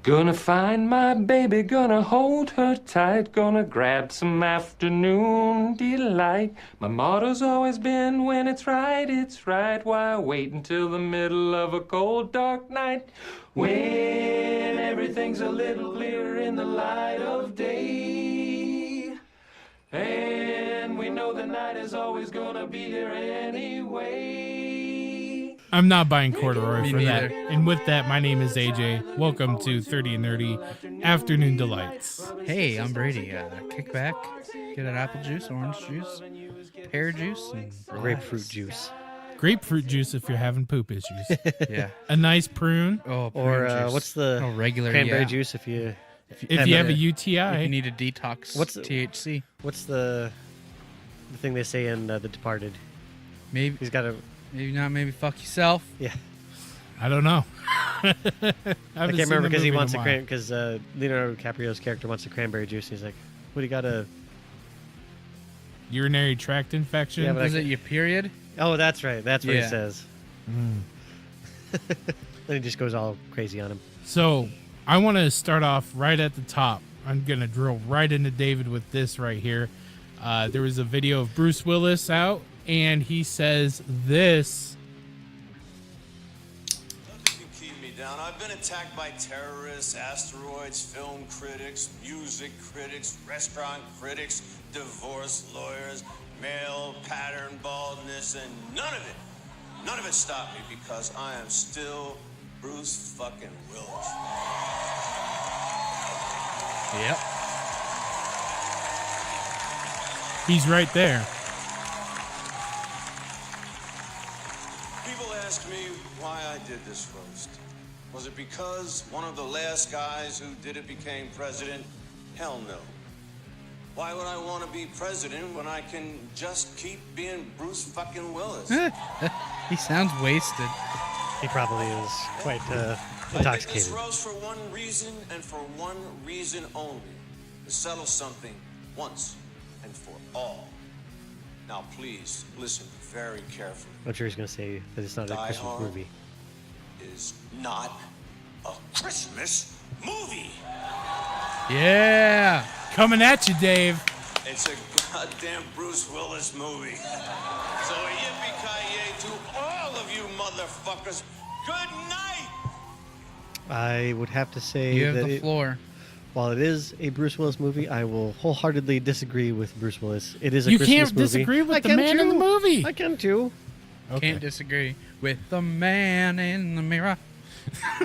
Gonna find my baby, gonna hold her tight, gonna grab some afternoon delight. My motto's always been when it's right, why wait until the middle of a cold dark night? When everything's a little clearer in the light of day. And we know the night is always gonna be here anyway. I'm not buying corduroy for that. And with that, my name is AJ. Welcome to 30 and Nerdy Afternoon Delights. Hey, I'm Brady. Kick back, get an apple juice, orange juice, pear juice, and grapefruit juice. Grapefruit juice if you're having poop issues. Yeah. A nice prune. Oh, Or juice. what's the regular cranberry juice if you If you have a UTI. If you need a detox. What's THC? What's the thing they say in The Departed? Maybe He's got a maybe not. Maybe fuck yourself. yeah. I don't know. I can't remember because he wants because Leonardo DiCaprio's character wants a cranberry juice. And he's like, "What do you got to?" Urinary tract infection. Yeah, but Is it your period? Oh, that's right. That's what he Yeah. says. Then he just goes all crazy on him. So I want to start off right at the top. I'm going to drill right into David with this right here. There was a video of Bruce Willis out, and he says this. Nothing can keep me down. I've been attacked by terrorists, asteroids, film critics, music critics, restaurant critics, divorce lawyers, male pattern baldness, and none of it stopped me because I am still Bruce fucking Willis. Yep. He's right there. People ask me why I did this roast. Was it because one of the last guys who did it became president? Hell no. Why would I want to be president when I can just keep being Bruce fucking Willis? He sounds wasted. He probably is quite I did this intoxicated. roast for one reason and for one reason only. To settle something once and for all. Now please listen very carefully. I'm sure he's going to say that it's not a Die Christmas Hard movie. is not a Christmas movie. Yeah. Coming at you, Dave. It's a goddamn Bruce Willis movie. So yippee-ki-yay to all of you motherfuckers. Good night! I would have to say You have that the floor. while it is a Bruce Willis movie, I will wholeheartedly disagree with Bruce Willis. It is a You Christmas can't movie. disagree with I the can man in the too. movie. I can too. Okay. Can't disagree with the man in the mirror.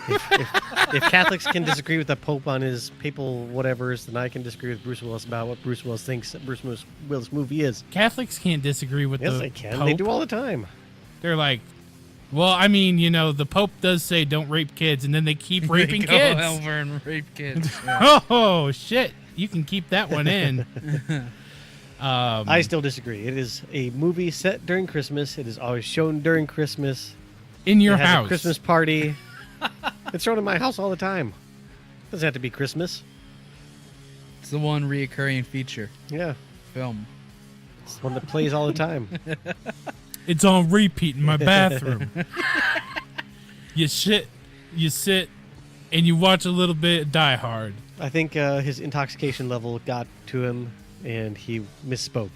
If Catholics can disagree with the Pope on his papal whatevers, then I can disagree with Bruce Willis about what Bruce Willis thinks that Bruce Willis movie is. Catholics can't disagree with Yes, the they can. Pope. They do all the time. They're like, well, I mean, the Pope does say don't rape kids, and then they keep raping They go kids. over and rape kids. Yeah. Oh, shit. You can keep that one in. I still disagree. It is a movie set during Christmas. It is always shown during Christmas. In your It has house. a Christmas party. It's shown in my house all the time. Doesn't have to be Christmas. It's the one reoccurring feature Yeah, film. it's the one that plays all the time. It's on repeat in my bathroom. You sit, and you watch a little bit of Die Hard. I think his intoxication level got to him, and he misspoke.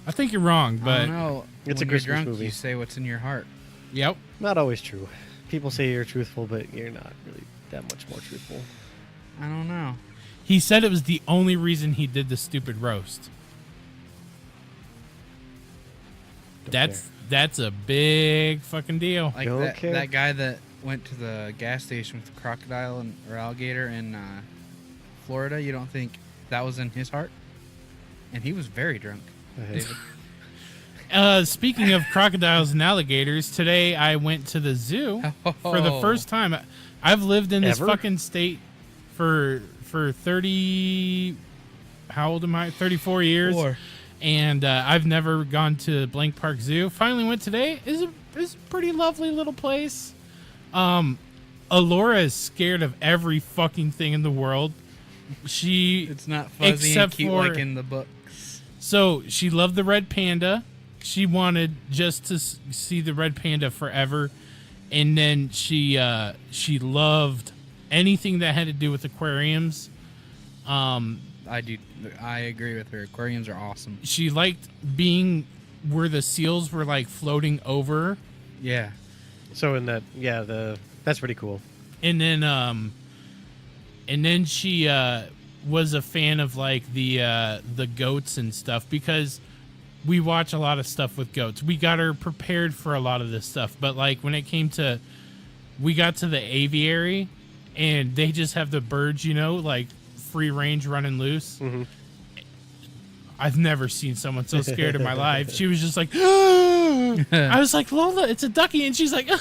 I think you're wrong, I but don't know. It's a When you're Christmas drunk, movie. you say what's in your heart. yep. Not always true. People say you're truthful, but you're not really that much more truthful. I don't know. He said it was the only reason he did the stupid roast. That's a big fucking deal. Like Don't that, care. that guy that went to the gas station with the crocodile or alligator in Florida, you don't think that was in his heart? And he was very drunk. David. Speaking of crocodiles and alligators, today I went to the zoo for the first time. I've lived in this Ever? fucking state for 30. How old am I? 34 years. And I've never gone to Blank Park Zoo. Finally went today. It's a pretty lovely little place. Alora is scared of every fucking thing in the world. It's not fuzzy and Except cute for- like in the books. So she loved the red panda. She wanted just to see the red panda forever, and then she loved anything that had to do with aquariums. I agree with her. Aquariums are awesome. She liked being where the seals were like floating over. Yeah. So in that, that's pretty cool. And then she was a fan of like the goats and stuff, because we watch a lot of stuff with goats. We got her prepared for a lot of this stuff, but like when it came to, we got to the aviary, and they just have the birds, like free range running loose. Mm-hmm. I've never seen someone so scared in my life. She was just like, I was like, Lola, it's a ducky, and she's like, to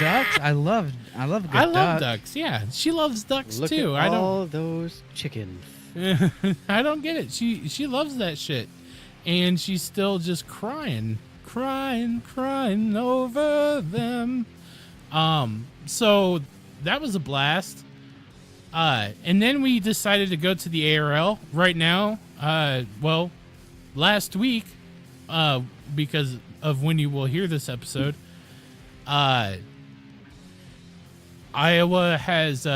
ducks, I love a good duck. I love ducks. Yeah, she loves ducks Look too. at all those chickens. I don't get it. She loves that shit, and she's still just crying over them. So that was a blast. And then we decided to go to the ARL right now. Last week, because of when you will hear this episode, Iowa has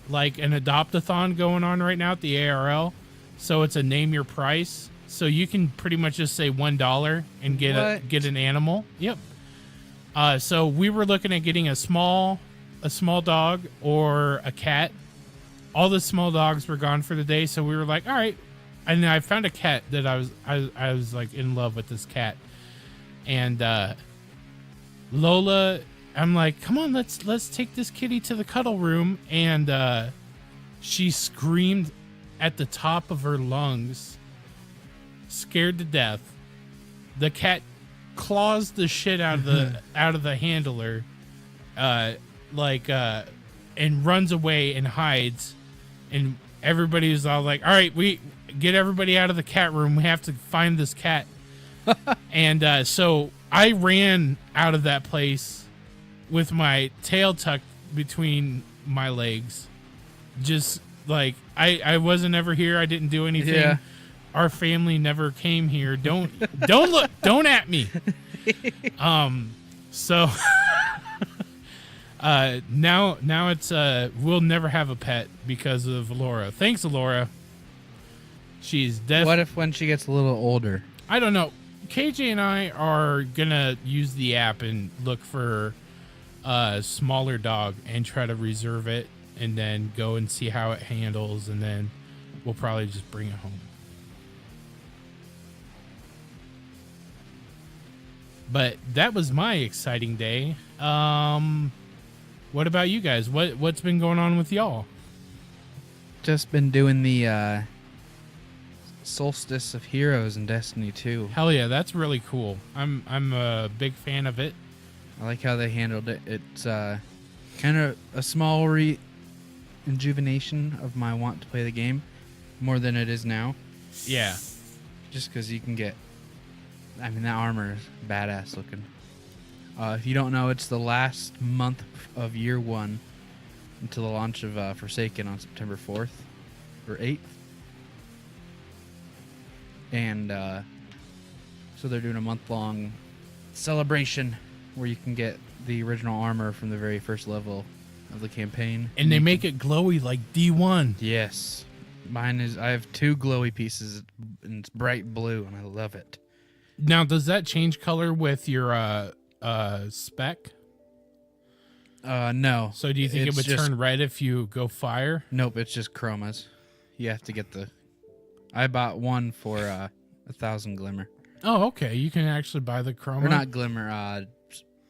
like an adopt-a-thon going on right now at the ARL. So it's a name your price. So you can pretty much just say $1 and get an animal. Yep. So we were looking at getting a small dog or a cat. All the small dogs were gone for the day, so we were like, all right. And I found a cat that I was like in love with this cat. And Lola, I'm like, come on, let's take this kitty to the cuddle room. And she screamed at the top of her lungs, scared to death. The cat claws the shit out of the handler, and runs away and hides. And everybody was all like, all right, we get everybody out of the cat room. We have to find this cat. And so I ran out of that place with my tail tucked between my legs. Just like, I wasn't ever here. I didn't do anything. Yeah. Our family never came here. Don't look, don't at me. So now it's we'll never have a pet because of Laura. Thanks, Laura. She's deaf. What if when she gets a little older? I don't know. KJ and I are gonna use the app and look for a smaller dog and try to reserve it, and then go and see how it handles, and then we'll probably just bring it home. But that was my exciting day. What about you guys? What's been going on with y'all? Just been doing the Solstice of Heroes in Destiny 2. Hell yeah, that's really cool. I'm a big fan of it. I like how they handled it. It's kind of a small rejuvenation of my want to play the game more than it is now. Yeah. Just because you can get... I mean, that armor is badass looking. If you don't know, it's the last month of year 1 until the launch of Forsaken on September 4th or 8th. And so they're doing a month-long celebration where you can get the original armor from the very first level of the campaign. And they make it glowy like D1. Yes. Mine is... I have 2 glowy pieces, and it's bright blue, and I love it. Now, does that change color with your spec? No. So do you think it would turn red if you go fire? Nope, it's just chromas. You have to get the... I bought one for 1,000 glimmer. Oh, okay. You can actually buy the chroma. Or not glimmer,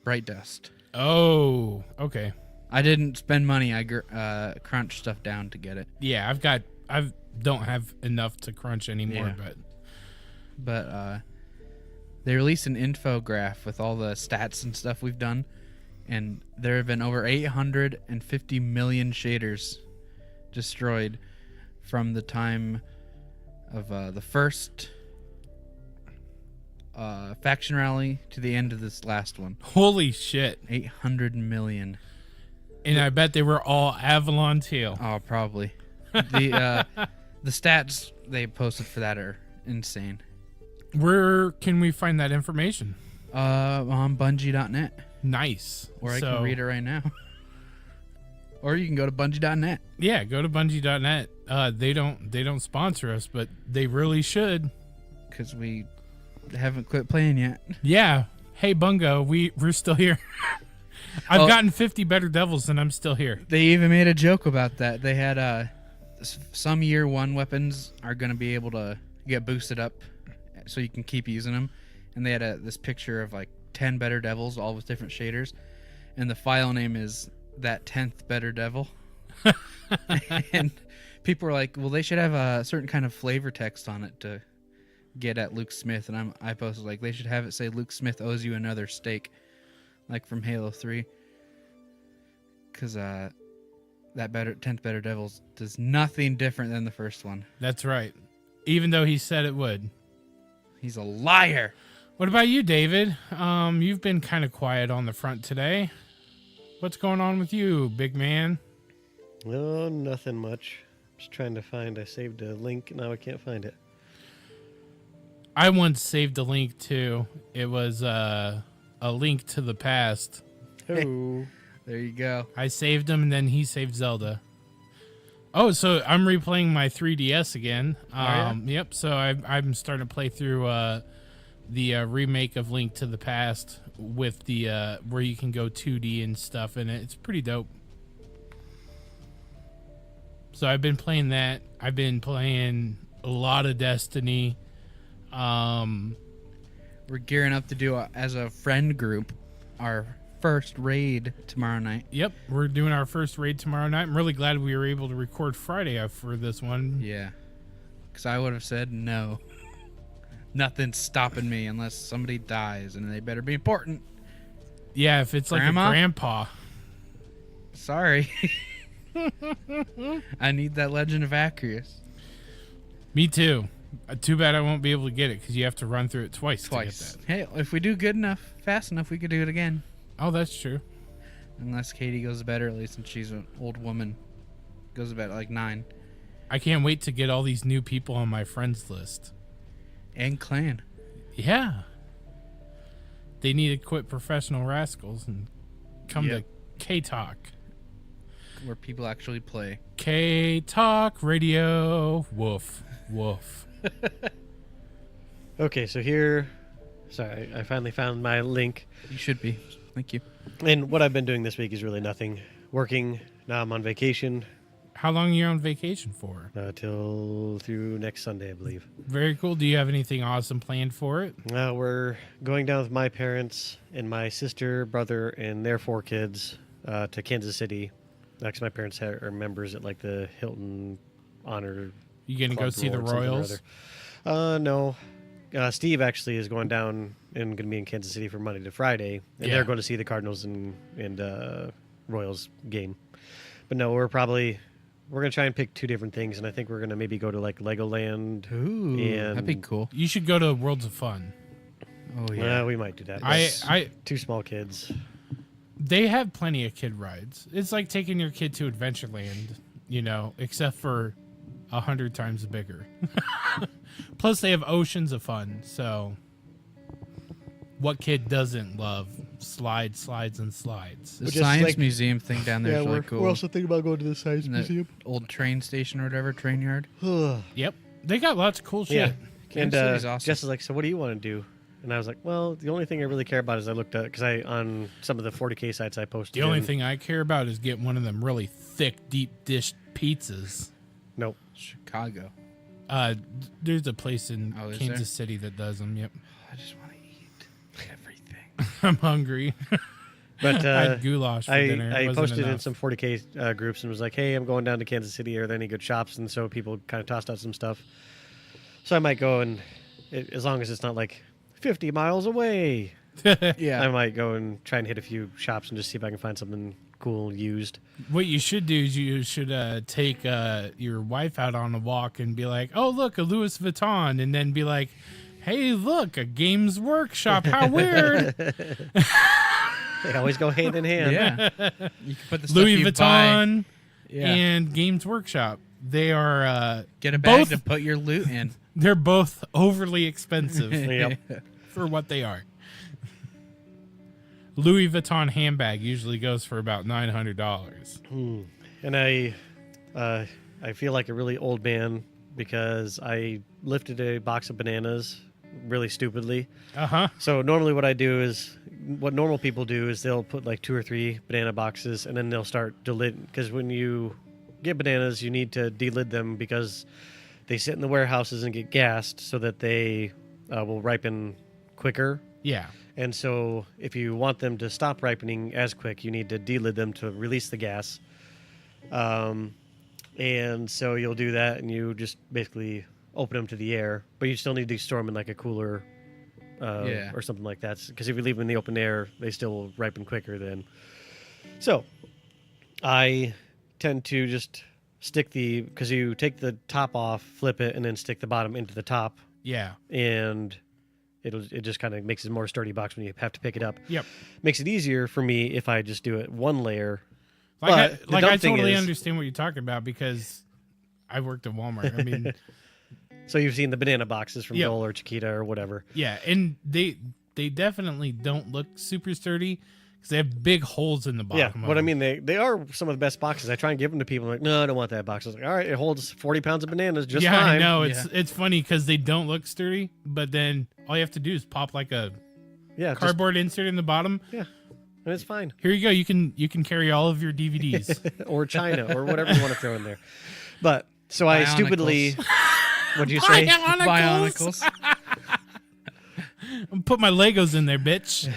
bright dust. Oh, okay. I didn't spend money. I crunched stuff down to get it. Yeah, I don't have enough to crunch anymore, but they released an infograph with all the stats and stuff we've done, and there have been over 850 million shaders destroyed from the time of the first faction rally to the end of this last one. Holy shit. 800 million. And I bet they were all Avalon Teal. Oh, probably. The stats they posted for that are insane. Where can we find that information? On Bungie.net. Nice. Or I can read it right now. Or you can go to Bungie.net. Yeah, go to Bungie.net. They don't sponsor us, but they really should. Because we haven't quit playing yet. Yeah. Hey, Bungo, we're still here. I've gotten 50 better devils and I'm still here. They even made a joke about that. They had some year one weapons are going to be able to get boosted up so you can keep using them. And they had this picture of like 10 better devils, all with different shaders. And the file name is that 10th better devil. And people were like, well, they should have a certain kind of flavor text on it to get at Luke Smith. And I posted like, they should have it say Luke Smith owes you another steak, like from Halo 3. Because that 10th better devils does nothing different than the first one. That's right. Even though he said it would. He's a liar. What about you, David? You've been kind of quiet on the front today. What's going on with you, big man? No, nothing much. Just trying to find. I saved a link. Now I can't find it. I once saved a link too. It was a link to the past. Oh, There you go. I saved him, and then he saved Zelda. Oh, so I'm replaying my 3DS again. Yep. So I'm starting to play through the remake of Link to the Past with the where you can go 2D and stuff in it. It's pretty dope. So I've been playing that. I've been playing a lot of Destiny. We're gearing up to do, as a friend group, our first raid tomorrow night. Yep, we're doing our first raid tomorrow night. I'm really glad we were able to record Friday for this one. Yeah. Because I would have said no. Nothing's stopping me unless somebody dies, and they better be important. Yeah, if it's Grandma? like a grandpa. Sorry. I need that Legend of Acrius. Me too. Too bad I won't be able to get it because you have to run through it twice. To get that. Hey, if we do good enough, fast enough, we could do it again. Oh, that's true. Unless Katie goes to bed early, since she's an old woman. Goes to bed at like 9. I can't wait to get all these new people on my friends list. And clan. Yeah. They need to quit Professional Rascals and come to K-Talk. Where people actually play. K-Talk Radio. Woof. Woof. okay. So here, sorry, I finally found my link. You should be. Thank you. And what I've been doing this week is really nothing. Working. Now I'm on vacation. How long are you on vacation for? Till through next Sunday, I believe. Very cool. Do you have anything awesome planned for it? We're going down with my parents and my sister, brother, and their 4 kids to Kansas City. Actually, my parents are members at like the Hilton Honor. You gonna go see the Royals? No. Steve actually is going down and going to be in Kansas City from Monday to Friday, and they're going to see the Cardinals and Royals game. But no, we're going to try and pick 2 different things, and I think we're going to maybe go to like Legoland. Ooh, and that'd be cool. You should go to Worlds of Fun. Oh yeah, we might do that. I 2 small kids. They have plenty of kid rides. It's like taking your kid to Adventureland, except for 100 times bigger. Plus, they have oceans of fun. So, what kid doesn't love slides, and slides? the science museum thing down there is really cool. We're also thinking about going to the science And the old train station or whatever, train yard. Yep, they got lots of cool shit. Yeah. Kansas City's awesome. Jess is like, so what do you want to do? And I was like, well, the only thing I really care about is I looked at, because on some of the 40K sites I posted. The only thing I care about is getting one of them really thick, deep dish pizzas. Nope. Chicago. There's a place in Oh, is Kansas there? City that does them. Yep. I just want to eat everything. I'm hungry. But I had goulash for dinner. It I wasn't posted in enough. some 40K groups and was like, hey, I'm going down to Kansas City. Are there any good shops? And so people kind of tossed out some stuff. So I might go and, as long as it's not like 50 miles away, Yeah. I might go and try and hit a few shops and just see if I can find something cool used. What you should do is you should take your wife out on a walk and be like, oh, look, a Louis Vuitton. And then be like, hey, look, a Games Workshop. How weird. They always go hand in hand. Yeah. You can put the stuff Louis you buy. Vuitton Yeah. and Games Workshop. They are Get a bag both, to put your loot in. they're both overly expensive Yep. for what they are. Louis Vuitton handbag usually goes for about $900. And I feel like a really old man because I lifted a box of bananas really stupidly. So normally what normal people do is they'll put like 2 or 3 banana boxes and then they'll start delid, because when you get bananas you need to delid them because they sit in the warehouses and get gassed so that they will ripen quicker. Yeah. And so if you want them to stop ripening as quick, you need to delid them to release the gas. And so you'll do that and you just basically open them to the air, but you still need to store them in like a cooler or something like that. Because if you leave them in the open air, they still will ripen quicker then. So I tend to just stick because you take the top off, flip it, and then stick the bottom into the top. Yeah. And it just kind of makes it a more sturdy box when you have to pick it up. Yep. Makes it easier for me if I just do it one layer. I totally understand what you're talking about because I worked at Walmart. I mean, so you've seen the banana boxes from Yep. Dole or Chiquita or whatever. Yeah, and they definitely don't look super sturdy because they have big holes in the bottom. Yeah, of but I them. mean, they are some of the best boxes. I try and give them to people. I'm like, no, I don't want that box. I was like, all right, it holds 40 pounds of bananas just yeah, fine. I know it's funny because they don't look sturdy, but then all you have to do is pop like a cardboard insert in the bottom. Yeah, and it's fine. Here you go. You can carry all of your DVDs. Or China or whatever you want to throw in there. But so I stupidly. What'd you say? Bionicles. Put my Legos in there, bitch.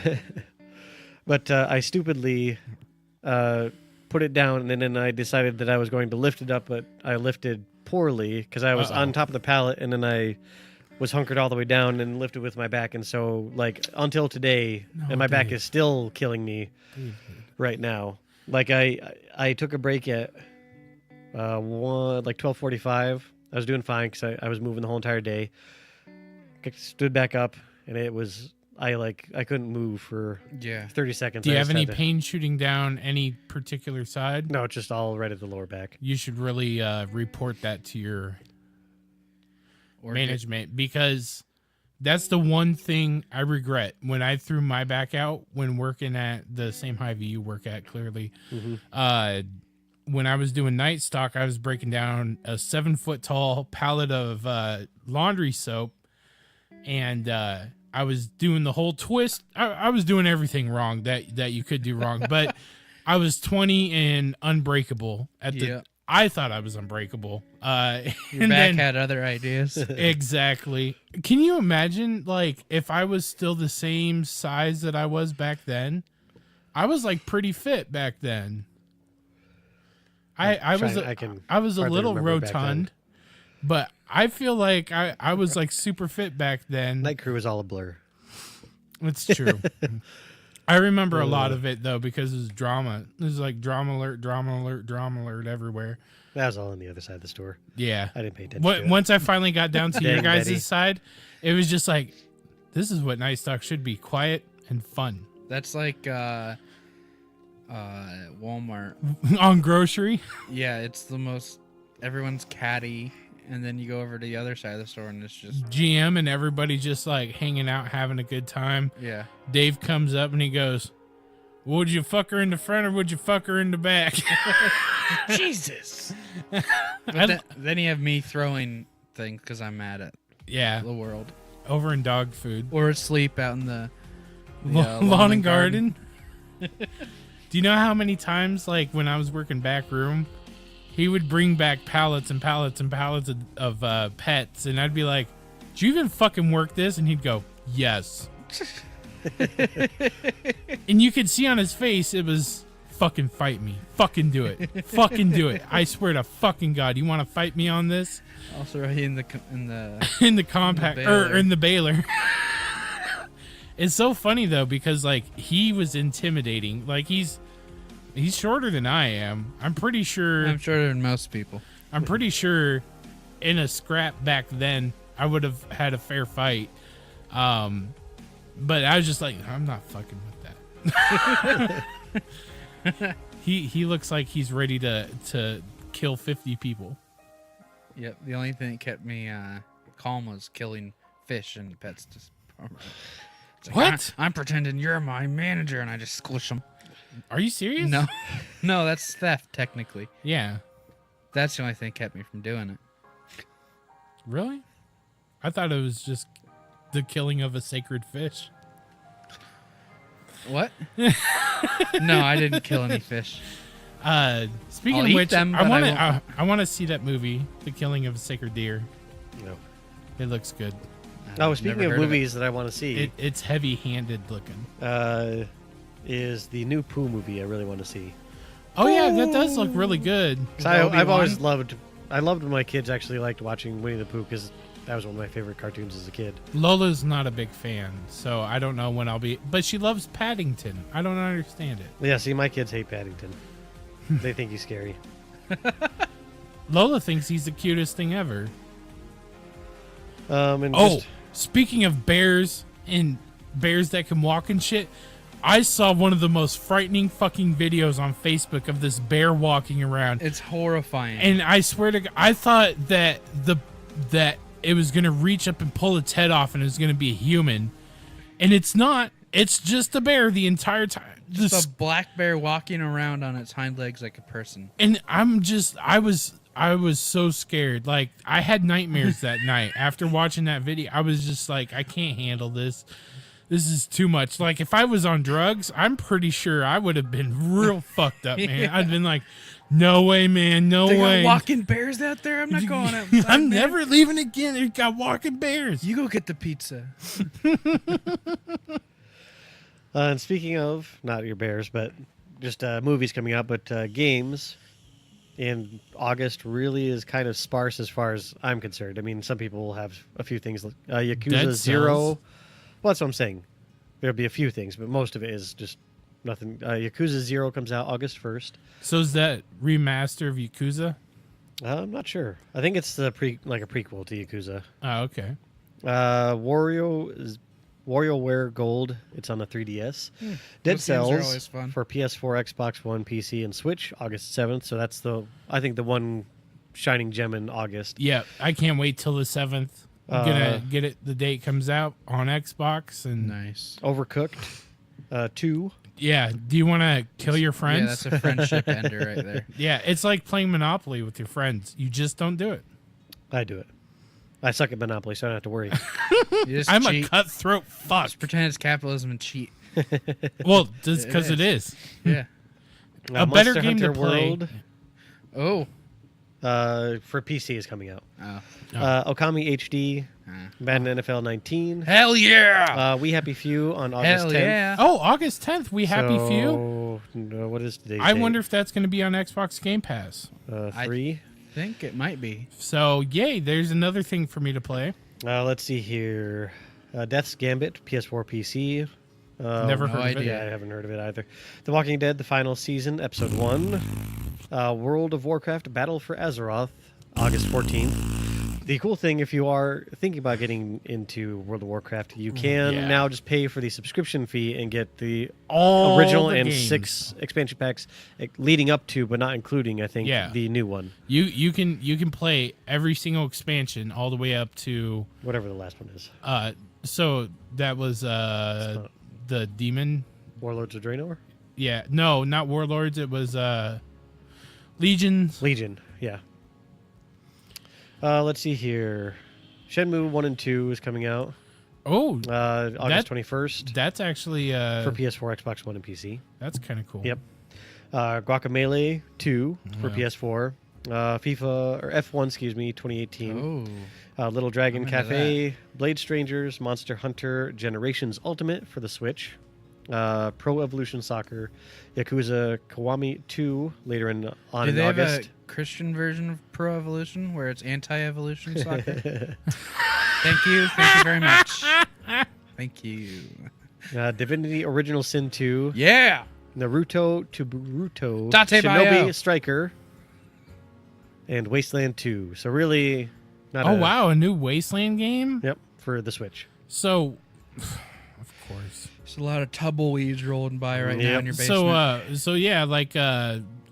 But I stupidly put it down, and then I decided that I was going to lift it up, but I lifted poorly because I was on top of the pallet, and then I was hunkered all the way down and lifted with my back, and so like until today, and my back is still killing me right now. Like I took a break at 12:45. I was doing fine because I was moving the whole entire day. Stood back up, and it was I couldn't move for 30 seconds. Do you have any pain shooting down any particular side? No, it's just all right at the lower back. You should really report that to your management because that's the one thing I regret when I threw my back out when working at the same Hy-Vee you work at, clearly. When I was doing night stock, I was breaking down a 7-foot tall pallet of laundry soap, and I was doing the whole twist. I was doing everything wrong that you could do wrong, but I was 20 and unbreakable at the. I thought I was unbreakable. Your back had other ideas. Exactly. Can you imagine, like, if I was still the same size that I was back then? I was like pretty fit back then. I was a little rotund, but I feel like I was like super fit back then. Night Crew was all a blur. It's true. I remember a lot of it though because it was drama. It was like drama alert everywhere. That was all on the other side of the store. Yeah, I didn't pay attention. to it. Once I finally got down to your guys' Betty. side, it was just like, this is what night stock should be: quiet and fun. That's like Walmart. On grocery. Yeah, it's the most. Everyone's catty, and then you go over to the other side of the store, and it's just GM and everybody just like hanging out, having a good time. Yeah. Dave comes up and he goes, "Would you fuck her in the front or would you fuck her in the back?" Jesus. But then you have me throwing things because I'm mad at the world. Over in dog food. Or sleep out in the lawn and garden. Do you know how many times, like when I was working back room, he would bring back pallets and pallets and pallets of pets, and I'd be like, "Did you even fucking work this?" And he'd go, "Yes." And you could see on his face it was, "Fucking fight me. Fucking do it. Fucking do it. I swear to fucking God, you want to fight me on this?" I'll throw you in the in the compact or in the baler. It's so funny though because like he was intimidating. Like he's shorter than I am. I'm pretty sure. I'm shorter than most people. I'm pretty sure in a scrap back then I would have had a fair fight. But I was just like, I'm not fucking with that. He looks like he's ready to kill 50 people. Yep. The only thing that kept me calm was killing fish and pets. It's like, What? I'm pretending you're my manager, and I just squish them. Are you serious? No, no, that's theft technically. Yeah. That's the only thing kept me from doing it. Really? I thought it was just the killing of a sacred fish. What? No, I didn't kill any fish. Speaking I'll of eat which, them, I but want I to. I want to see that movie, The Killing of a Sacred Deer. No. It looks good. Oh, I've speaking never of heard movies that I want to see, It's heavy-handed looking. is the new Pooh movie I really want to see. Oh yeah, that does look really good. 'Cause With I've always Obi-Wan? loved when my kids actually liked watching Winnie the Pooh because that was one of my favorite cartoons as a kid. Lola's not a big fan, so I don't know when I'll be. But she loves Paddington. I don't understand it. Yeah, see, my kids hate Paddington. They think he's scary. Lola thinks he's the cutest thing ever. And Oh, speaking of bears and bears that can walk and shit, I saw one of the most frightening fucking videos on Facebook of this bear walking around. It's horrifying. And I swear to God, I thought that it was gonna reach up and pull its head off and it was gonna be a human, and it's not. It's just a bear the entire time. just a black bear walking around on its hind legs like a person. And I was so scared. Like, I had nightmares that night after watching that video. I was just like, I can't handle this. This is too much. Like, if I was on drugs, I'm pretty sure I would have been real fucked up, man. Yeah. I'd been like, no way, man, no They way. got walking bears out there. I'm not going outside. I'm man. never leaving again. They got walking bears. You go get the pizza. And speaking of, not your bears, but just movies coming out, but games in August really is kind of sparse as far as I'm concerned. I mean, some people will have a few things. Yakuza Dead 0. Cells. Well, that's what I'm saying. There'll be a few things, but most of it is just nothing. Yakuza 0 comes out August 1st. So is that remaster of Yakuza? I'm not sure. I think it's the like a prequel to Yakuza. Oh, okay. WarioWare Gold. It's on the 3DS. Dead Those games are Cells always fun. for PS4, Xbox One, PC, and Switch August 7th. So that's I think the one shining gem in August. Yeah, I can't wait till the 7th. I'm gonna get it. The date comes out on Xbox, and Nice. Overcooked 2. yeah. Do you want to kill your Yeah, friends? that's a friendship ender right there. Yeah, it's like playing Monopoly with your friends. You just don't do it. I do it. I suck at Monopoly, so I don't have to worry. You just I'm cheat. a cutthroat fuck. Just pretend it's capitalism and cheat. Well, just because it is. Yeah. A better Monster game to Hunter play. World Oh. for PC is coming out. Oh. Okami HD, Madden NFL 19. Hell yeah. We Happy Few on August Hell 10th. yeah. Oh, August 10th. We happy few. So, no, what is today's I date? wonder if that's going to be on Xbox Game Pass. 3. I think it might be. So, yay! There's another thing for me to play. Let's see here. Death's Gambit, PS4, PC. Never no heard of idea. it. Yeah, I haven't heard of it either. The Walking Dead, the final season, episode 1. World of Warcraft, Battle for Azeroth, August 14th. The cool thing, if you are thinking about getting into World of Warcraft, you can Yeah. now just pay for the subscription fee and get the All original the and games. 6 expansion packs leading up to, but not including, I think, Yeah. the new one. You can play every single expansion all the way up to. Whatever the last one is. So that was the demon. Warlords of Draenor? Yeah, no, not Warlords. It was Legions. Legion, yeah. Let's see here. Shenmue 1 and 2 is coming out Oh, August 21st that's actually for PS4, Xbox One, and PC. that's kind of cool. Yep. Guacamelee 2 for PS4. FIFA, or F1, excuse me, 2018. Oh. Little Dragon I'm into Cafe, Blade Strangers, Monster Hunter Generations Ultimate for the Switch. Pro Evolution Soccer, Yakuza Kiwami 2 later in Do in they have August. a Christian version of Pro Evolution where it's anti-evolution soccer? Thank you very much. Thank you. Divinity Original Sin 2, Yeah. Naruto to Boruto, Date Shinobi Bio. Striker, and Wasteland 2. So really, not Oh a, wow, a new Wasteland game. Yep, for the Switch. So, of course. There's a lot of tumbleweeds rolling by right now Yep. in your basement. So yeah, like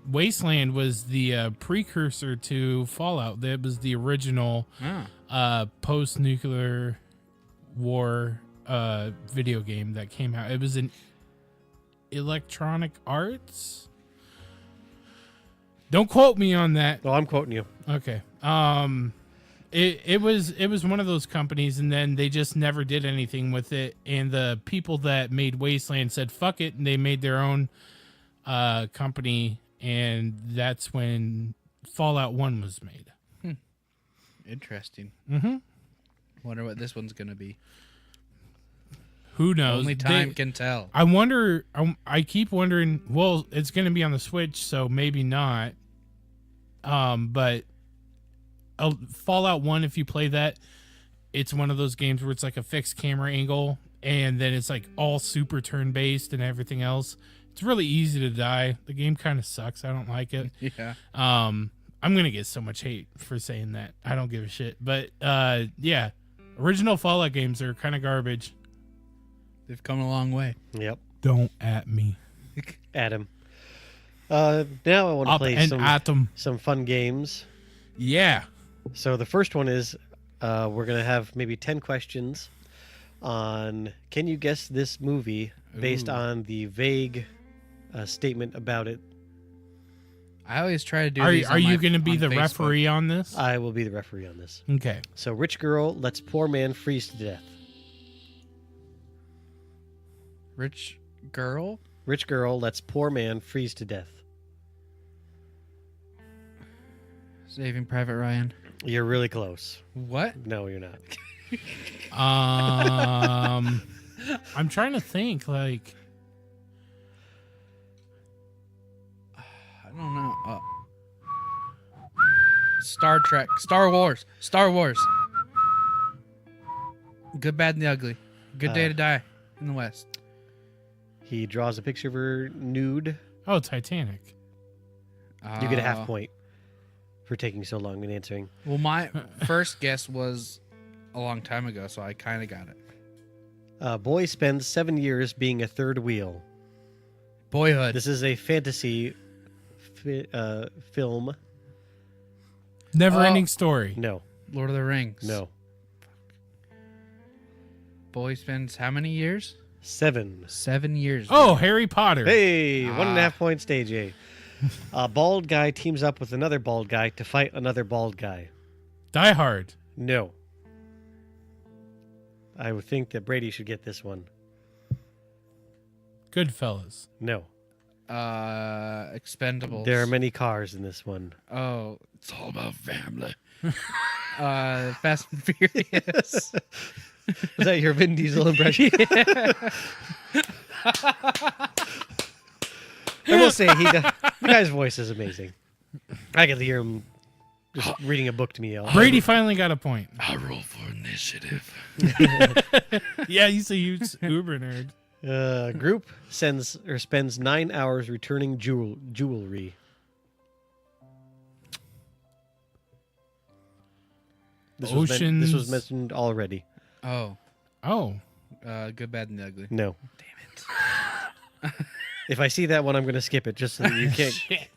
Wasteland was the precursor to Fallout. That was the original Oh. post-nuclear war video game that came out. It was an Electronic Arts. Don't quote me on that. Oh, I'm quoting you. Okay. It was one of those companies, and then they just never did anything with it. And the people that made Wasteland said fuck it, and they made their own company, and that's when Fallout 1 was made. Interesting. Mm-hmm. Wonder what this one's gonna be. Who knows? Only time can tell. I wonder. I keep wondering. Well, it's going to be on the Switch, so maybe not. But Fallout 1, if you play that, it's one of those games where it's like a fixed camera angle, and then it's like all super turn based and everything else. It's really easy to die. The game kind of sucks. I don't like it. Yeah. I'm gonna get so much hate for saying that. I don't give a shit. But yeah, original Fallout games are kind of garbage. They've come a long way. Yep. Don't at me. Adam. Now I want to Up play and atom. some fun games. Yeah. So the first one is we're going to have maybe 10 questions on can you guess this movie based Ooh. on the vague statement about it. I always try to do. Are these are on you my- going to be on the Facebook. referee on this? I will be the referee on this. Okay. So rich girl lets poor man freeze to death. Rich girl. Rich girl lets poor man freeze to death. Saving Private Ryan. You're really close. What? No, you're not. I'm trying to think. Like, I don't know. Star Trek. Star Wars. Star Wars. Good, Bad, and the Ugly. Good Day to Die in the West. He draws a picture of her nude. oh, Titanic. You get a half point for taking so long in answering. Well, my first guess was a long time ago, so I kind of got it. Boy spends 7 years being a third wheel. Boyhood. This is a fantasy film. Never-ending story. No, Lord of the Rings. no. Boy spends how many years? 7. 7 years. Oh, Harry Potter. Hey, 1.5 points, AJ. A bald guy teams up with another bald guy to fight another bald guy. Die Hard. No. I would think that Brady should get this one. Goodfellas. No. Expendables. There are many cars in this one. Oh, it's all about family. Fast and Furious. Was that your Vin Diesel impression? I will say, the guy's voice is amazing. I get to hear him just reading a book to me. Brady finally got a point. I roll for initiative. Yeah, he's a huge Uber nerd. Group spends 9 hours returning jewelry. This was Oceans. mentioned already. Oh, Oh. Good, Bad, and the Ugly. No. Damn it. If I see that one, I'm going to skip it just so that you can't. Shit.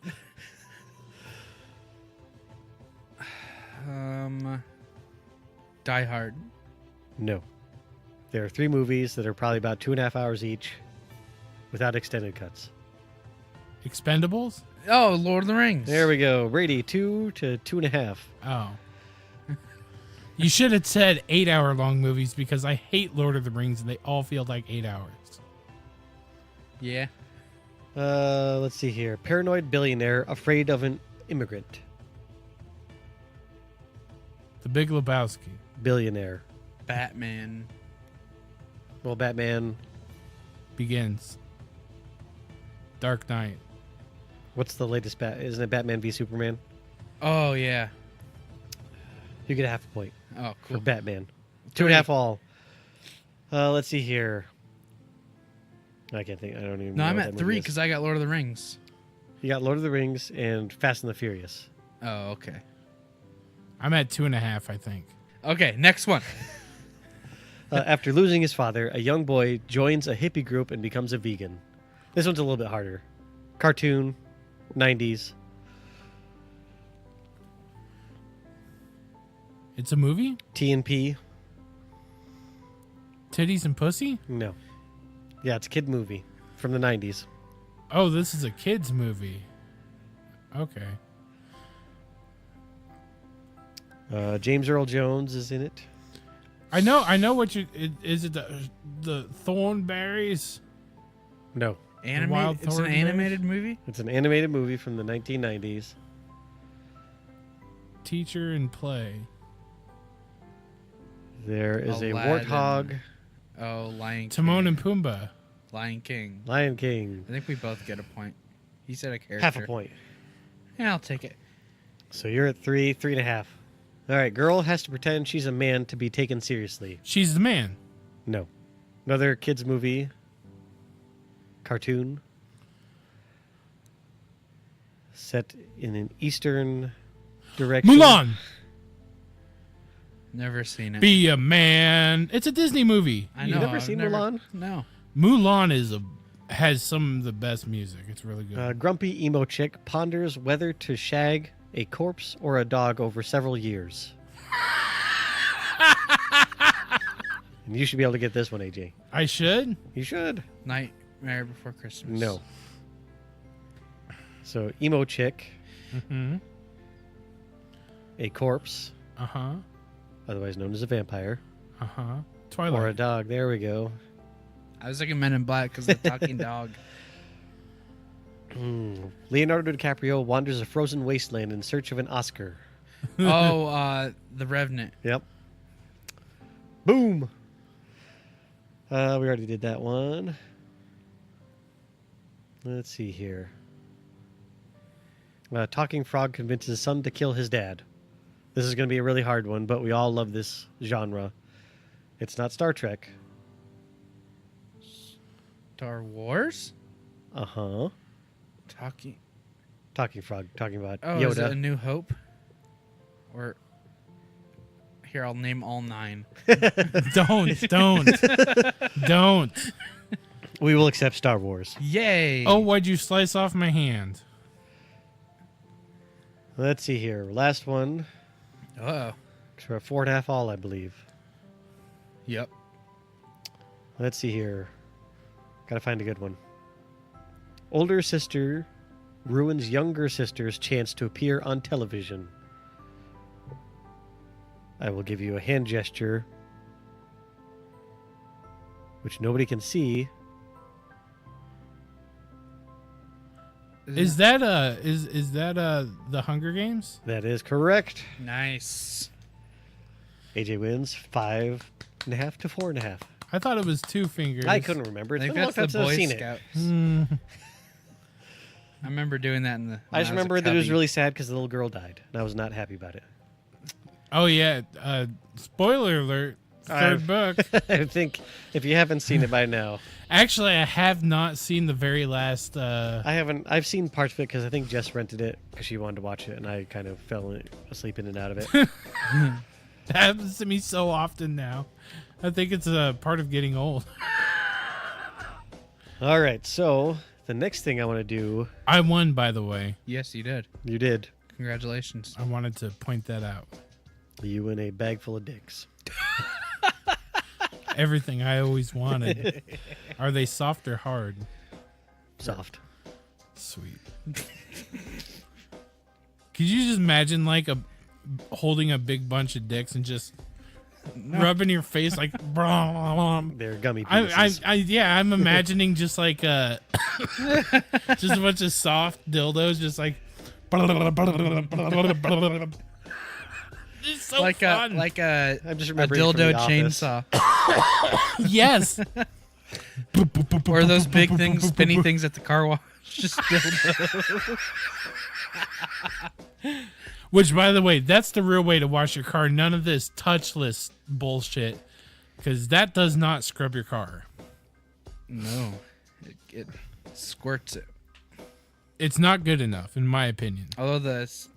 Die Hard. No. There are 3 movies that are probably about 2.5 hours each without extended cuts. Expendables? Oh, Lord of the Rings. There we go. Brady, 2 to 2.5. Oh. You should have said 8-hour long movies because I hate Lord of the Rings and they all feel like 8 hours. Yeah. Let's see here. Paranoid billionaire afraid of an immigrant. The Big Lebowski. Billionaire. Batman. Well, Batman. Begins. Dark Knight. What's the latest Isn't it Batman v Superman? Oh, yeah. You get a half a point Oh, for cool. Batman. 2.5 all. Let's see here. I can't think. I don't even No, know I'm what at that 3 movie is. because I got Lord of the Rings. You got Lord of the Rings and Fast and the Furious. Oh, okay. I'm at 2.5, I think. Okay, next one. After losing his father, a young boy joins a hippie group and becomes a vegan. This one's a little bit harder. Cartoon, 90s. It's a movie? TNP. Titties and Pussy? No. Yeah, it's a kid movie from the 90s. Oh, this is a kid's movie. Okay. James Earl Jones is in it. I know what you... Is it the Thornberries? No. Animated? It's an animated movie? It's an animated movie from the 1990s. Teacher and Play. There is a Aladdin. warthog. Oh, Lion King. Timon and Pumbaa. Lion King. Lion King. I think we both get a point. He said a character. Half a point. Yeah, I'll take it. So you're at 3.5. All right, girl has to pretend she's a man to be taken seriously. She's the man. No. Another kids movie. Cartoon. Set in an eastern direction. Mulan. Never seen it. Be a man. It's a Disney movie. I know. You've never I've seen Mulan? No. Mulan has some of the best music. It's really good. Grumpy emo chick ponders whether to shag a corpse or a dog over several years. And you should be able to get this one, AJ. I should. You should. Nightmare Before Christmas. No. So, emo chick, Mm-hmm. a corpse, Uh-huh. otherwise known as a vampire, Uh-huh. Twilight. or a dog. There we go. I was looking Men in Black because the talking dog. Leonardo DiCaprio wanders a frozen wasteland in search of an Oscar. Oh, The Revenant. Yep. Boom. We already did that one. Let's see here. Talking frog convinces his son to kill his dad. This is going to be a really hard one, but we all love this genre. It's not Star Trek. Star Wars? Uh-huh. Talking frog, talking about Oh, is it A Yoda. New Hope? Or here, I'll name all 9. Don't. We will accept Star Wars. Yay! Oh, why'd you slice off my hand? Let's see here. Last one. Uh-oh. For a 4.5 all, I believe. Yep. Let's see here. Gotta find a good one. Older sister ruins younger sister's chance to appear on television. I will give you a hand gesture, which nobody can see. Is that the Hunger Games? That is correct. Nice. AJ wins 5.5 to 4.5. I thought it was Two Fingers. I couldn't remember. I It's think been a long that's time the since I've Boy seen it. Scouts. I remember doing that in the. I just remember that it was really sad because the little girl died, and I was not happy about it. Oh yeah. Spoiler alert. Third book. I think if you haven't seen it by now, Actually, I have not seen the very last. I haven't. I've seen parts of it because I think Jess rented it because she wanted to watch it, and I kind of fell asleep in and out of it. That happens to me so often now. I think it's a part of getting old. All right, so the next thing I want to do, I won, by the way. Yes, you did. you did. Congratulations. I wanted to point that out. You win a bag full of dicks. Everything I always wanted. Are they soft or hard? Soft. Sweet. Could you just imagine holding a big bunch of dicks and just rubbing your face like They're gummy pieces. I'm imagining just like just a bunch of soft dildos just like it's so like fun. I'm just a remembering from dildo The Office. chainsaw. Yes. Or those big things, spinny things at the car wash. Just dildo. Which, by the way, that's the real way to wash your car. None of this touchless bullshit, because that does not scrub your car. No. It squirts it. It's not good enough, in my opinion. Although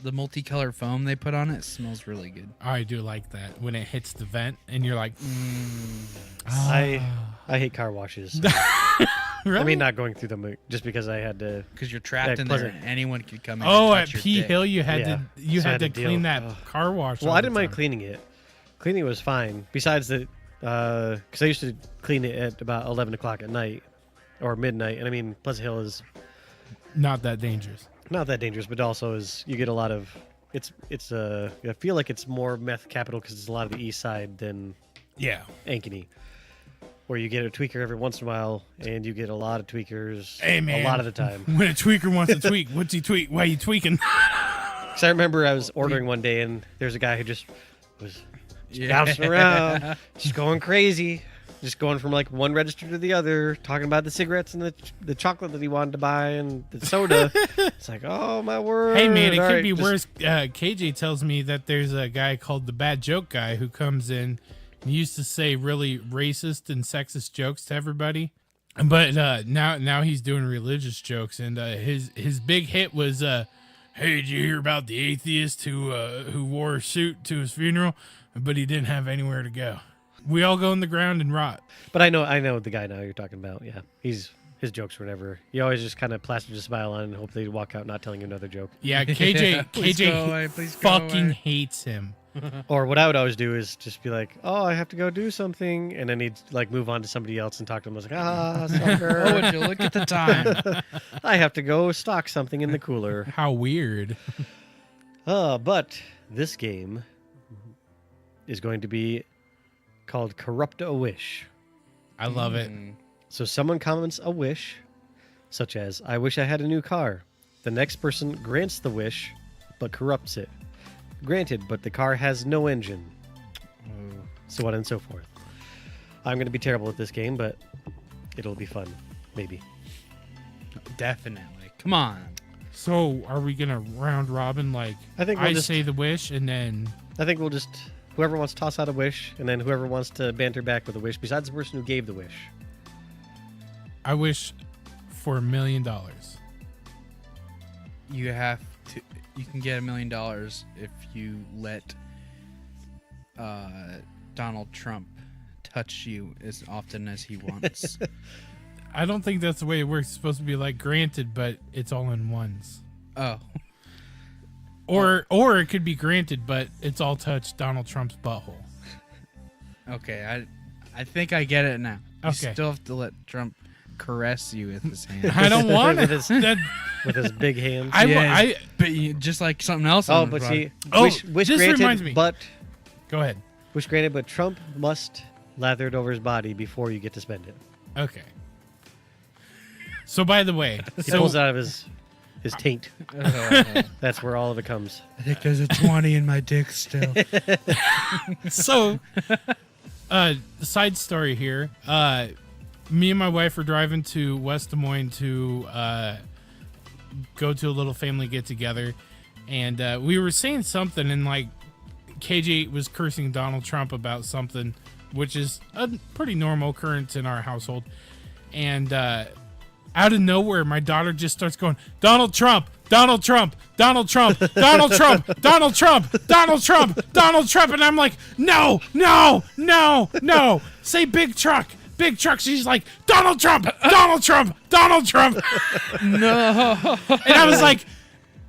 the multicolored foam they put on it smells really good. I do like that when it hits the vent and you're like, I hate car washes. really? I mean, not going through them just because I had to. Because you're trapped Yeah, in there pleasant. and anyone could come in Oh, and at touch your P dick. Hill, you had Yeah. to So I had to had to clean deal- that ugh. car wash. Well, all I the didn't mind time. cleaning it. Cleaning was fine. Besides that, Because I used to clean it at about 11 o'clock at night or midnight. And I mean, Pleasant Hill is Not that dangerous. not that dangerous, but also is you get a lot of it's I feel like it's more meth capital because it's a lot of the east side than Yeah. Ankeny, where you get a tweaker every once in a while, and you get a lot of tweakers Hey, man. a lot of the time. When a tweaker wants to tweak, what's he tweak? Why you tweaking? Because I remember I was ordering one day, and there's a guy who just was bouncing around, just going crazy, just going from like one register to the other, talking about the cigarettes and the chocolate that he wanted to buy and the soda. It's like, oh my word! Hey man, it All could right, be just- worse. KJ tells me that there's a guy called the Bad Joke Guy who comes in. He used to say really racist and sexist jokes to everybody, but now he's doing religious jokes. And his big hit was, "Hey, did you hear about the atheist who wore a suit to his funeral, but he didn't have anywhere to go? We all go in the ground and rot." But I know the guy now you're talking about. Yeah, his jokes were never. You always just kind of plastered a smile on and hope they'd walk out not telling you another joke. Yeah, KJ Please go away, please go fucking away. hates him. Or what I would always do is just be like, "Oh, I have to go do something," and then he'd like move on to somebody else and talk to him. I was like, "Ah, sucker! Oh, would you look at the time? I have to go stock something in the cooler." How weird. But this game is going to be called Corrupt a Wish. I love it. So someone comments a wish, such as, "I wish I had a new car." The next person grants the wish, but corrupts it. Granted, but the car has no engine. So on and so forth. I'm going to be terrible at this game, but it'll be fun. Maybe. Definitely. Come on. So, are we gonna round robin? Like, I think we'll I just- say the wish, and then I think we'll just... Whoever wants to toss out a wish, and then whoever wants to banter back with a wish, besides the person who gave the wish. I wish for $1 million. You have to. You can get $1 million if you let Donald Trump touch you as often as he wants. I don't think that's the way it works. It's supposed to be like granted, but it's all in ones. Oh, Or it could be granted, but it's all touch Donald Trump's butthole. okay. I think I get it now. You Okay. still have to let Trump caress you with his hand. I don't want With it. his- That, With his big hands. But just like something else. Oh, on the but product. see... Oh, wish this granted, reminds me. but... Go ahead. Wish granted, but Trump must lather it over his body before you get to spend it. Okay. So, by the way, He pulls it out of his taint. That's where all of it comes. I think there's a 20 in my dick still. so side story here. Me and my wife were driving to West Des Moines to go to a little family get together, and we were saying something, and like KJ was cursing Donald Trump about something, which is a pretty normal occurrence in our household. And out of nowhere, my daughter just starts going, "Donald Trump, Donald Trump, Donald Trump, Donald Trump, Donald Trump, Donald Trump, Donald Trump." And I'm like, no, say big truck, big truck. She's like, "Donald Trump, Donald Trump, Donald Trump." No. And I was like,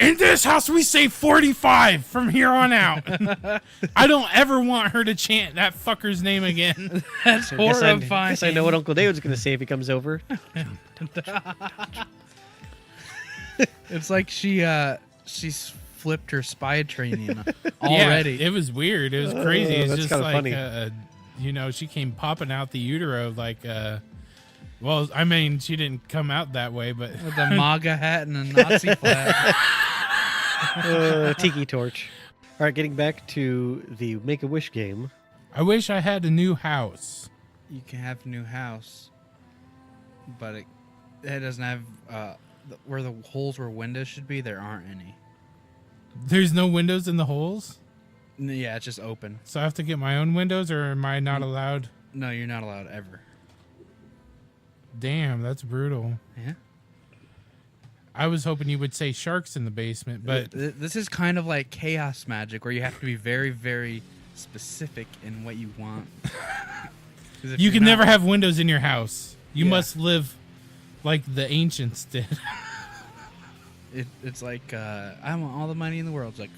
in this house, we say 45 from here on out. I don't ever want her to chant that fucker's name again. That's horrifying. Guess I know what Uncle David's going to say if he comes over. It's like she's flipped her spy training already. Yeah, it was weird. It was crazy. It's that's just kinda like, funny. she came popping out the utero like, well, I mean, she didn't come out that way, but With a MAGA hat and a Nazi flag. Tiki torch. All right, getting back to the Make-A-Wish game. I wish I had a new house. You can have a new house, but it doesn't have where the holes where windows should be. There aren't any. There's no windows in the holes, Yeah, it's just open. so I have to get my own windows, or am I not allowed? No, you're not allowed ever. Damn, that's brutal. Yeah. I was hoping you would say sharks in the basement, but This is kind of like chaos magic, where you have to be very, very specific in what you want. 'Cause if you you're can not- never have windows in your house. You Yeah. must live like the ancients did. It's like I want all the money in the world. It's like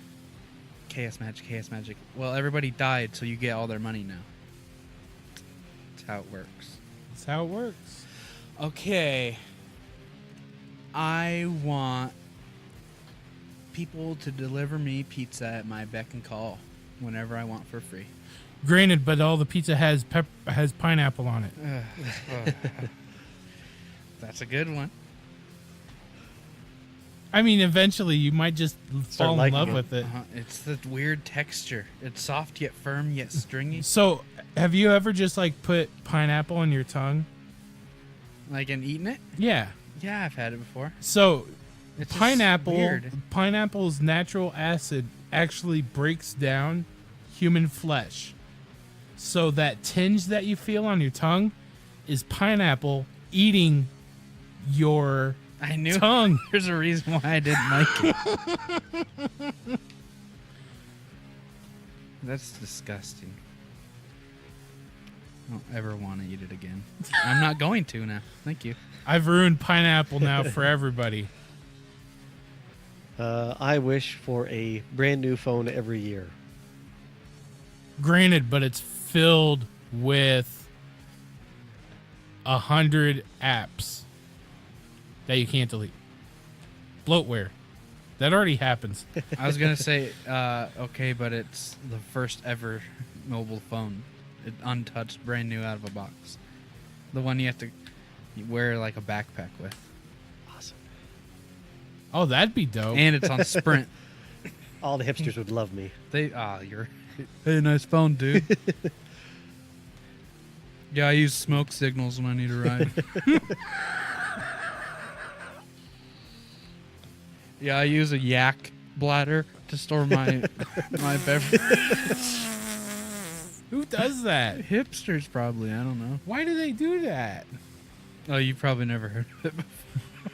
chaos magic, chaos magic. Well, everybody died, so you get all their money now. how it works. That's how it works. Okay. I want people to deliver me pizza at my beck and call whenever I want for free. Granted, but all the pizza has pineapple on it. That's a good one. I mean, eventually you might just fall in liking love it. with it. It's the weird texture. It's soft yet firm yet stringy. So, have you ever just like put pineapple on your tongue? Like and eating it? Yeah. Yeah, I've had it before. So, It's just pineapple, weird. pineapple's natural acid actually breaks down human flesh. So that tinge that you feel on your tongue is pineapple eating your I knew tongue. there's a reason why I didn't like it. That's disgusting. I don't ever want to eat it again. I'm not going to now. Thank you. I've ruined pineapple now for everybody. I wish for a brand new phone every year. Granted, but it's filled with 100 apps that you can't delete. Bloatware. That already happens. I was gonna say, okay, but it's the first ever mobile phone, untouched, brand new out of a box. The one you have to wear like a backpack with, Awesome. Oh, that'd be dope. and it's on Sprint. All the hipsters would love me. You're hey, nice phone, dude. Yeah, I use smoke signals when I need a ride. Yeah, I use a yak bladder to store my beverage. Who does that? Hipsters probably, I don't know. Why do they do that? Oh, you've probably never heard of it before.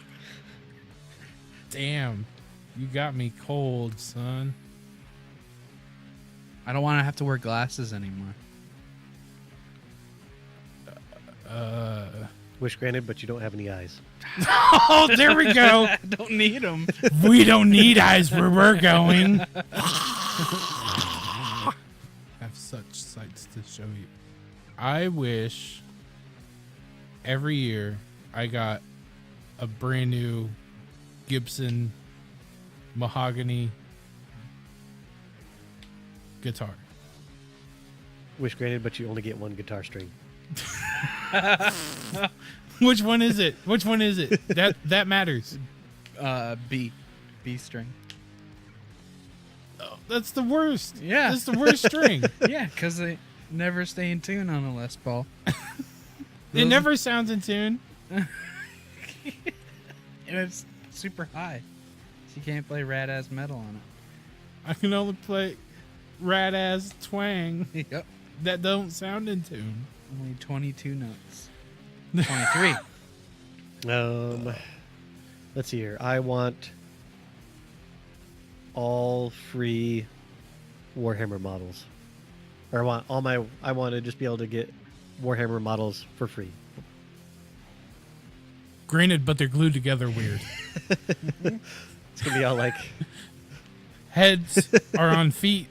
Damn. You got me cold, son. I don't want to have to wear glasses anymore. Wish granted, but you don't have any eyes. Oh, there we go. I don't need them. We don't need eyes where we're going. Have such sights to show you. I wish every year I got a brand new Gibson mahogany guitar. Wish granted, but you only get one guitar string. Which one is it? Which one is it? That matters. B string. Oh, that's the worst. Yeah. That's the worst string. Yeah, because they never stay in tune on a Les Paul. It never sounds in tune. And it's super high. So you can't play rad ass metal on I can only play rad ass twang it. Yep. that don't sound in tune. Only 22 notes. 23. Let's see here. I want all free Warhammer models. Or I want to just be able to get Warhammer models for free. Granted, but they're glued together weird. It's gonna be all like Heads are on feet.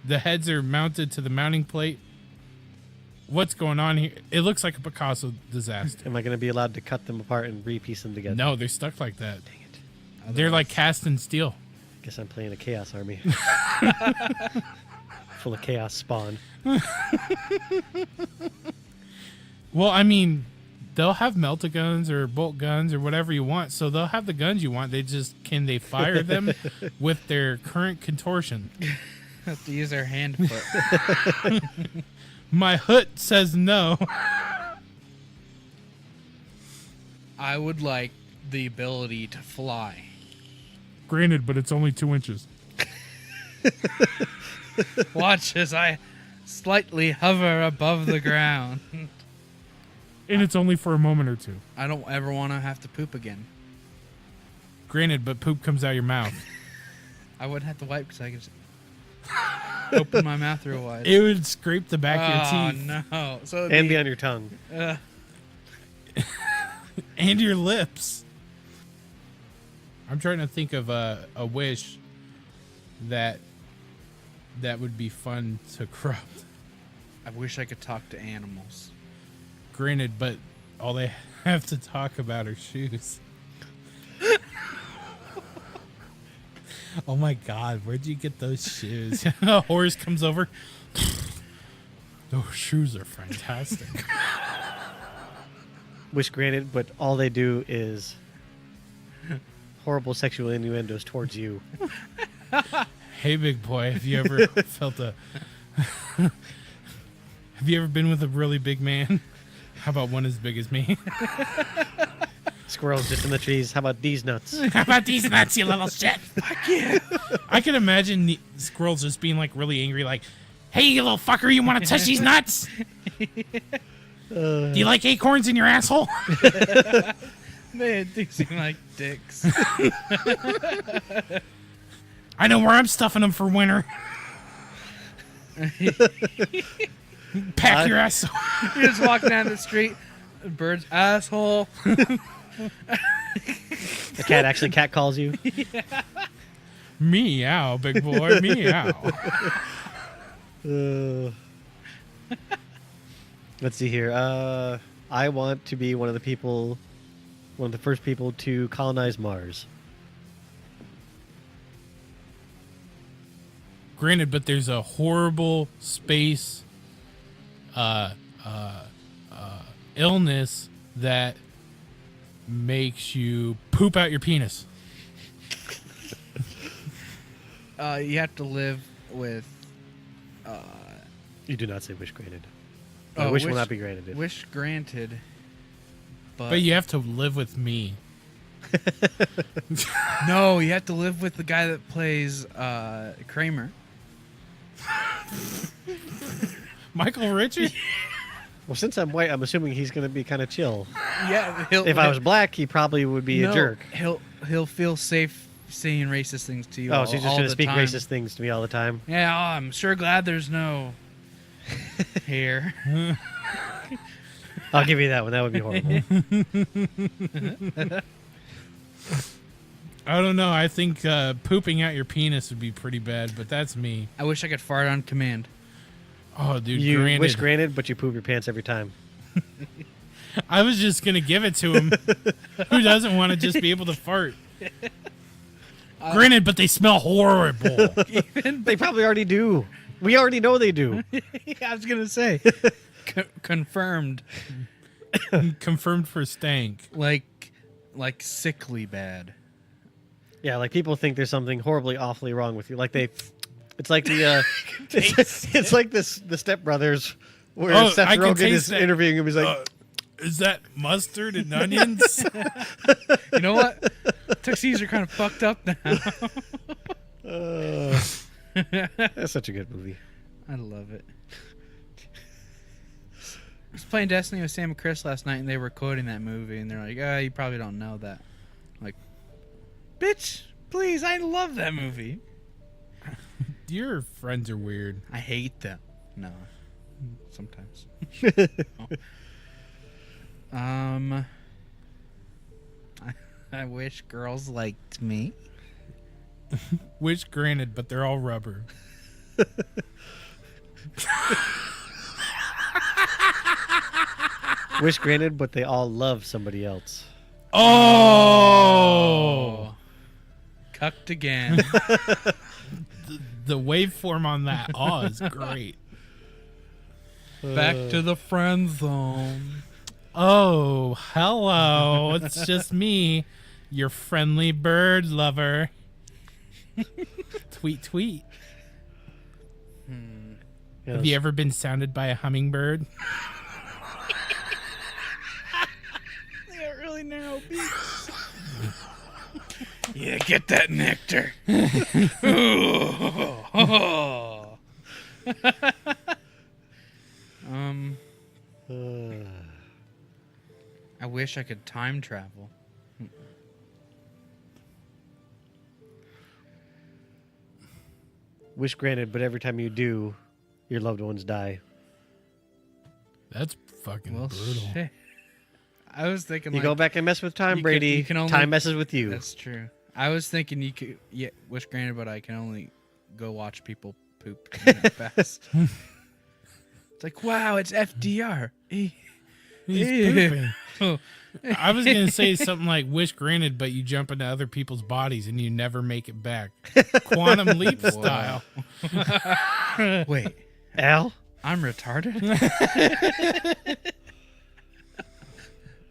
The heads are mounted to the mounting plate. What's going on here? It looks like a Picasso disaster. am I gonna be allowed to cut them apart and repiece them together? No, they're stuck like that. Dang it. They're like cast in steel. Guess I'm playing a chaos army. Full of chaos spawn. Well, I mean, they'll have melta guns or bolt guns or whatever you want. So they'll have the guns you want. Can they fire them with their current contortion? Have to use our hand foot. My hood says no. I would like the ability to fly. Granted, but it's only 2 inches. Watch as I slightly hover above the ground. And it's only for a moment or two. I don't ever want to have to poop again. Granted, but poop comes out your mouth. I wouldn't have to wipe because I could just open my mouth real wide. It would scrape the back of your teeth. No. So And be on your tongue. And your lips. I'm trying to think of a wish that would be fun to corrupt. I wish I could talk to animals. granted, but all they have to talk about are shoes. Oh my God, where'd you get those shoes? A horse comes over. Those shoes are fantastic. Wish granted, but all they do is horrible sexual innuendos towards you. Hey, big boy, have you ever felt a... Have you ever been with a really big man? How about one as big as me? Squirrels just in the trees. How about these nuts? How about these nuts, you little shit? Fuck you. I can imagine the squirrels just being like really angry, like, hey, you little fucker, you want to touch these nuts? Do you like acorns in your asshole? They do seem like dicks. I know where I'm stuffing them for winter. Pack your ass. You're just walking down the street, a bird's asshole. The cat actually cat calls you. Meow, big boy, meow. Let's see here. I want to be one of the first people to colonize Mars. Granted, but there's a horrible space illness that makes you poop out your penis. You have to live with. You do not say wish granted. Oh, wish will not be granted. Wish granted. But you have to live with me. No, you have to live with the guy that plays Kramer. Michael Richards? Well, since I'm white, I'm assuming he's going to be kind of chill. Yeah, If I was black, he probably would be a jerk. He'll feel safe saying racist things to you. Oh, so he's just going to speak time. racist things to me all the time. Yeah, I'm sure glad there's no hair. I'll give you that one. That would be horrible. I don't know. I think pooping out your penis would be pretty bad, but that's me. I wish I could fart on command. Oh, dude, You granted. wish granted, but you poop your pants every time. I was just going to give it to him. Who doesn't want to just be able to fart? Granted, but they smell horrible. They probably already do. We already know they do. I was gonna say, confirmed. Confirmed for stank. Like sickly bad. Yeah, like people think there's something horribly, awfully wrong with you. Like it's like the, it's like the Step Brothers, where Seth I can Rogen is taste that. interviewing him. He's like, Is that mustard and onions? You know what? Tuxedos are kind of fucked up now. that's such a good movie. I love it. I was playing Destiny with Sam and Chris last night, and they were quoting that movie, and they're like, you probably don't know that. I'm like, bitch, please, I love that movie. Your friends are weird. I hate them. No. Sometimes. I wish girls liked me. Wish granted, but they're all rubber. Wish granted, but they all love somebody else. Oh! Cucked again. The waveform on that is great. Back to the friend zone. Oh, hello. It's just me, your friendly bird lover. Tweet, tweet. Yes. Have you ever been sounded by a hummingbird? They got really narrow beaks. Yeah, get that nectar. I wish I could time travel. Wish granted, but every time you do, your loved ones die. That's fucking Well, brutal. shit. I was thinking You go back and mess with Tom you Brady. you can only- time messes with you. That's true. I was thinking you could, wish granted, but I can only go watch people poop 2 minutes fast. It's like, wow, it's FDR. He's pooping. I was going to say something like wish granted, but you jump into other people's bodies and you never make it back. Quantum leap style. Wait, Al? I'm retarded?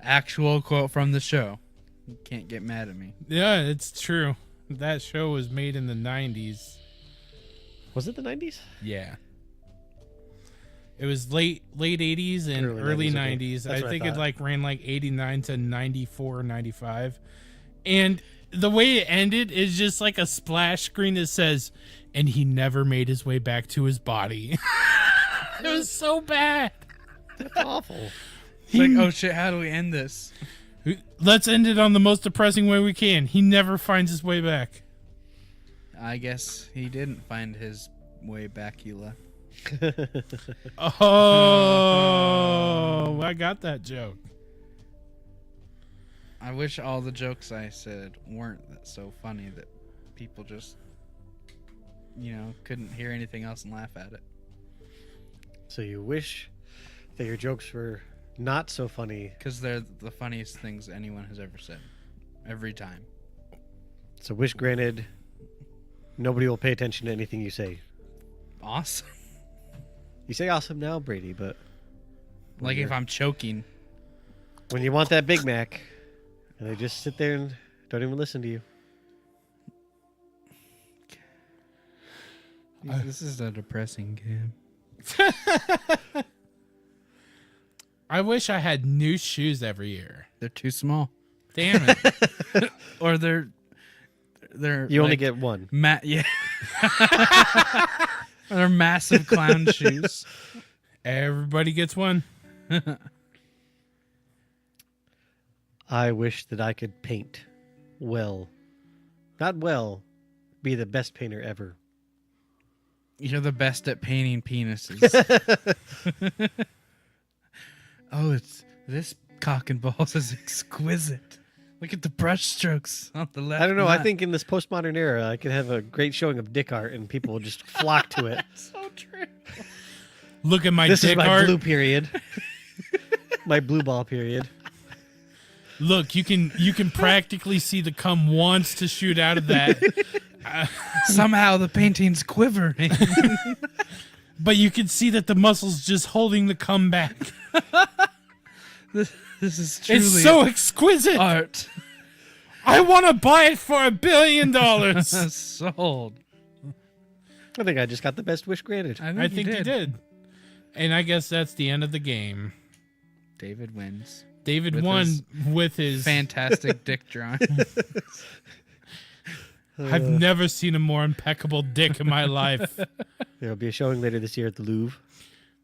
Actual quote from the show. You can't get mad at me. Yeah, it's true. That show was made in the 90s. Was it the 90s? Yeah. It was late 80s and early 90s. Okay. I think it like ran like 89 to 94 or 95. And the way it ended is just like a splash screen that says, and he never made his way back to his body. It was so bad. That's awful. It's like, oh shit, how do we end this? Let's end it on the most depressing way we can. He never finds his way back. I guess he didn't find his way back, he left. Oh, I got that joke. I wish all the jokes I said weren't so funny that people just, couldn't hear anything else and laugh at it. So you wish that your jokes were not so funny. Because they're the funniest things anyone has ever said. Every time. So wish granted, nobody will pay attention to anything you say. Awesome. You say awesome now, Brady, but Like if I'm choking. when you want that Big Mac, and they just sit there and don't even listen to you. This is a depressing game. I wish I had new shoes every year. They're too small. Damn it. Or they're You only get one. yeah. They're massive clown shoes. Everybody gets one. I wish that I could paint well. Not well, be the best painter ever. You're the best at painting penises. Oh, it's this cock and balls is exquisite. Look at the brush strokes on the left. I don't know. I nut. think in this postmodern era, I could have a great showing of dick art and people will just flock to it. so true. Look at my This dick is my art. blue period. My blue ball period. Look, you can practically see the cum wants to shoot out of that. Somehow the painting's quivering. But you can see that the muscle's just holding the cum back. This is truly It's so exquisite. art. I want to buy it for $1 billion. Sold. I think I just got the best wish granted. I think you did. And I guess that's the end of the game. David wins. David With won his with his... Fantastic dick drawing. I've never seen a more impeccable dick in my life. There'll be a showing later this year at the Louvre.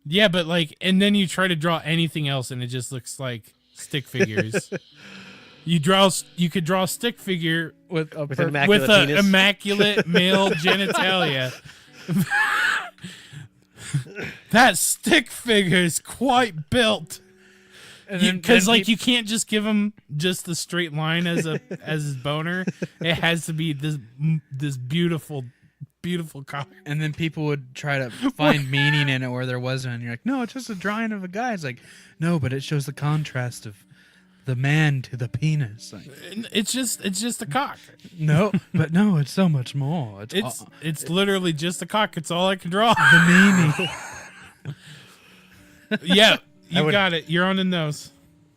Yeah, but and then you try to draw anything else and it just looks like stick figures. You could draw a stick figure With an with immaculate an penis. immaculate male genitalia. That stick figure is quite built. Because you can't just give him just the straight line as his boner. It has to be this beautiful cock. And then people would try to find meaning in it where there wasn't. And you're like, no, it's just a drawing of a guy. It's like, no, but it shows the contrast of the man to the penis. Like, It's just a cock. no, but no, it's so much more. It's literally just a cock. It's all I can draw. the meaning. Yeah, you got it. You're on the nose.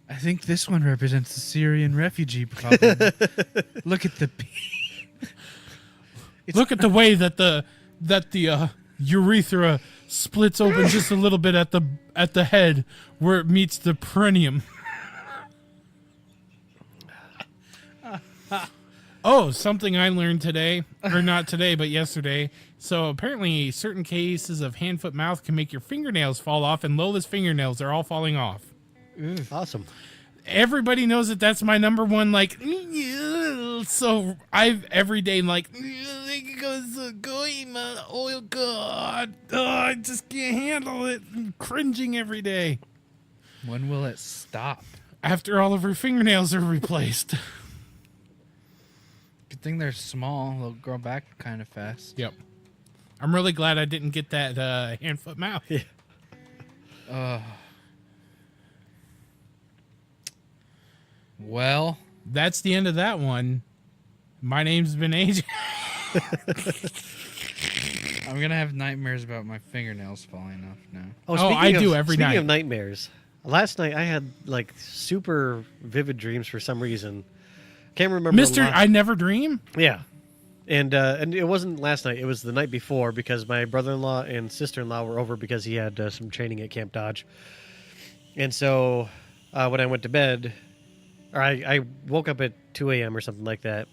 I think this one represents the Syrian refugee problem. Look at the Look at the way that the urethra splits open just a little bit at the head where it meets the perineum. Oh, something I learned today, or not today, but yesterday. So apparently certain cases of hand, foot, mouth can make your fingernails fall off, and Lola's fingernails are all falling off. Awesome. Everybody knows that that's my number one, so I've every day, oh God, I just can't handle it. I'm cringing every day. When will it stop? After all of her fingernails are replaced. Good thing they're small. They'll grow back kind of fast. Yep. I'm really glad I didn't get that hand, foot, mouth. Yeah. Well, that's the end of that one. My name's been AJ. I'm gonna have nightmares about my fingernails falling off now. Oh, I do every night. Speaking of nightmares, last night I had like super vivid dreams for some reason. Can't remember. Mister, I never dream. Yeah, and it wasn't last night. It was the night before because my brother-in-law and sister-in-law were over because he had some training at Camp Dodge. And so when I went to bed, or I woke up at 2 a.m. or something like that,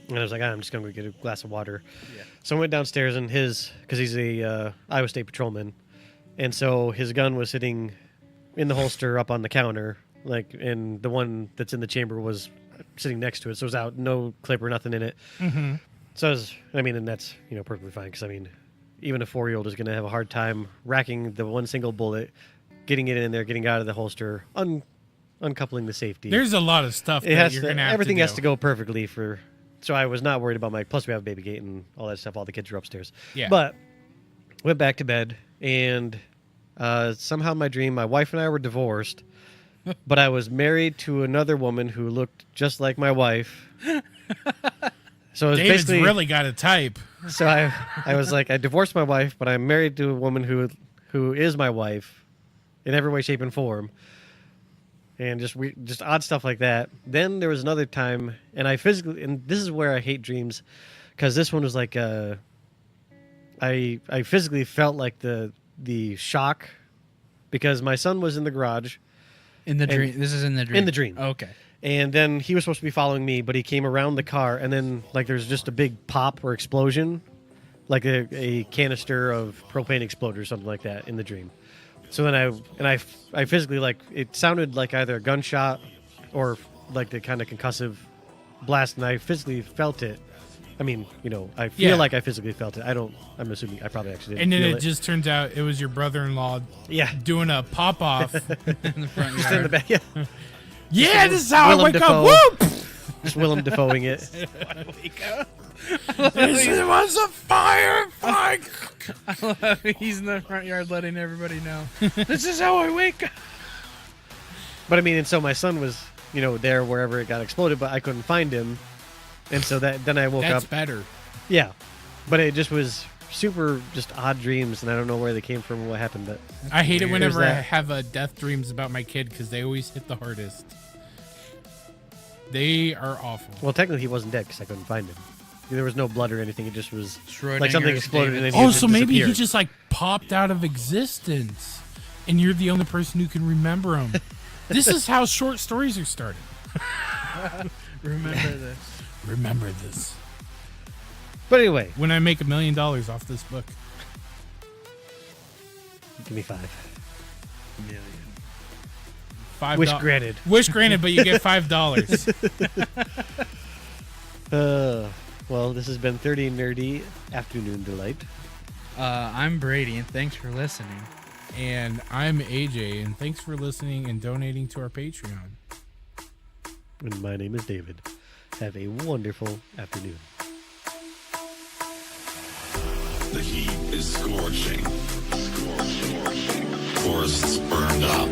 and I was like, I'm just going to go get a glass of water. Yeah. So I went downstairs, and because he's a Iowa State patrolman, and so his gun was sitting in the holster up on the counter, like, and the one that's in the chamber was sitting next to it, so it was out, no clip or nothing in it. Mm-hmm. So and that's perfectly fine because even a 4-year-old is going to have a hard time racking the one single bullet, getting it in there, getting out of the holster, uncoupling the safety. There's a lot of stuff you're going to have everything to has to go perfectly for. So I was not worried about plus we have a baby gate and all that stuff. All the kids are upstairs. Yeah. But went back to bed, and somehow in my dream, my wife and I were divorced, but I was married to another woman who looked just like my wife. So it was David's basically really got a type. So I was like, I divorced my wife, but I'm married to a woman who is my wife in every way, shape, and form. And just odd stuff like that. Then there was another time, and this is where I hate dreams, because this one was like, I physically felt like the shock, because my son was in the garage. In the dream. This is in the dream. In the dream. Okay. And then he was supposed to be following me, but he came around the car, and then like there's just a big pop or explosion, like a canister of propane exploded or something like that in the dream. So then I physically, like, it sounded like either a gunshot or like the kind of concussive blast, and I physically felt it. I mean, I feel like I physically felt it. I'm assuming I probably actually didn't. And then feel it just turns out it was your brother-in-law doing a pop-off. In the front just yard. in the back. Yeah. Yeah, this is how I wake Dafoe. up. Whoop! Just Willem Dafoeing it. This was a fire fight. He's in the front yard letting everybody know. This is how I wake up. But I mean, and so my son was, there wherever it got exploded, but I couldn't find him. And so then I woke That's up. better. Yeah. But it just was super just odd dreams, and I don't know where they came from or what happened. But I hate it whenever I that. have death dreams about my kid because they always hit the hardest. They are awful. Well, technically he wasn't dead because I couldn't find him. There was no blood or anything. It just was like Schrodinger's something exploded. David. And then he So maybe he disappeared. just like popped out of existence, and you're the only person who can remember him. This is how short stories are started. Remember this. Remember this. But anyway, When I make $1 million off this book, give me 5. Million. $5. Wish granted. Wish granted, but you get $5. Well, this has been 30 Nerdy Afternoon Delight. I'm Brady, and thanks for listening. And I'm AJ, and thanks for listening and donating to our Patreon. And my name is David. Have a wonderful afternoon. The heat is scorching. Forests burned up.